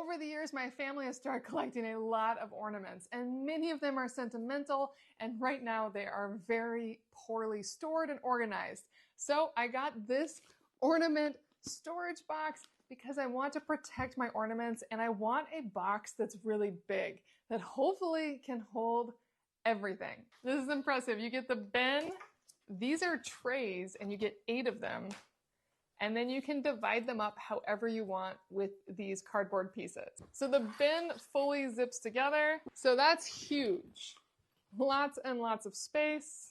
Over the years, my family has started collecting a lot of ornaments, and many of them are sentimental, and right now they are very poorly stored and organized. So I got this ornament storage box because I want to protect my ornaments, and I want a box that's really big, that hopefully can hold everything. This is impressive. You get the bin. These are trays, and you get 8 of them. And then you can divide them up however you want with these cardboard pieces. So the bin fully zips together. So that's huge. Lots and lots of space.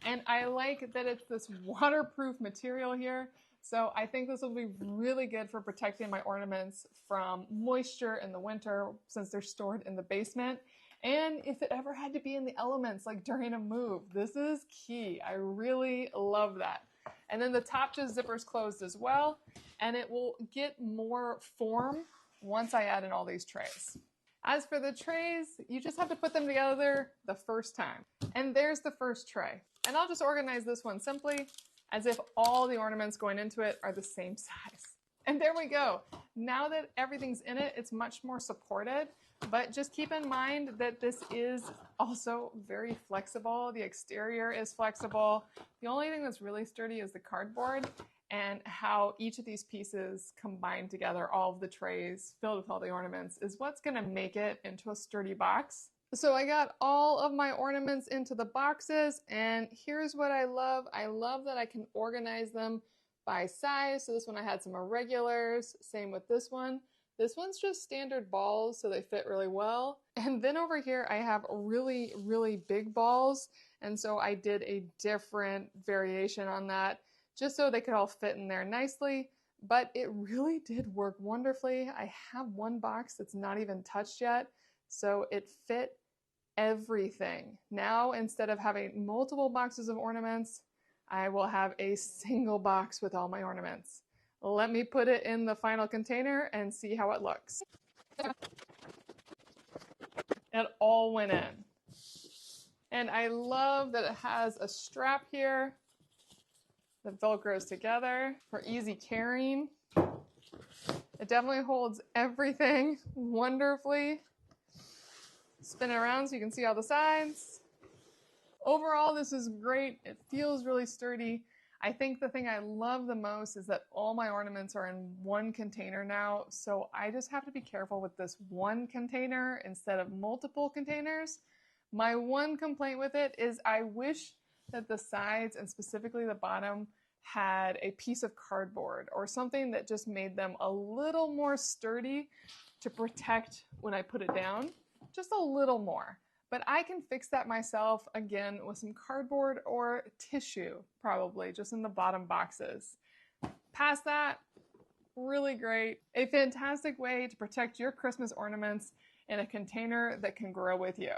And I like that it's this waterproof material here. So I think this will be really good for protecting my ornaments from moisture in the winter since they're stored in the basement. And if it ever had to be in the elements, like during a move, this is key. I really love that. And then the top just zippers closed as well, and it will get more form once I add in all these trays. As for the trays, you just have to put them together the first time. And there's the first tray. And I'll just organize this one simply as if all the ornaments going into it are the same size. And there we go. Now that everything's in it, it's much more supported. But just keep in mind that this is also very flexible. The exterior is flexible. The only thing that's really sturdy is the cardboard and how each of these pieces combined together, all of the trays filled with all the ornaments, is what's going to make it into a sturdy box. So I got all of my ornaments into the boxes, and here's what I love. I love that I can organize them by size. So this one I had some irregulars, same with this one. This one's just standard balls, so they fit really well. And then over here, I have really, really big balls. And so I did a different variation on that, just so they could all fit in there nicely. But it really did work wonderfully. I have one box that's not even touched yet, so it fit everything. Now, instead of having multiple boxes of ornaments, I will have a single box with all my ornaments. Let me put it in the final container and see how it looks. It all went in. And I love that it has a strap here that velcros together for easy carrying. It definitely holds everything wonderfully. Spin it around so you can see all the sides. Overall, this is great. It feels really sturdy. I think the thing I love the most is that all my ornaments are in one container now, so I just have to be careful with this one container instead of multiple containers. My one complaint with it is I wish that the sides, and specifically the bottom, had a piece of cardboard or something that just made them a little more sturdy to protect when I put it down, just a little more. But I can fix that myself, again, with some cardboard or tissue, probably, just in the bottom boxes. Past that, really great. A fantastic way to protect your Christmas ornaments in a container that can grow with you.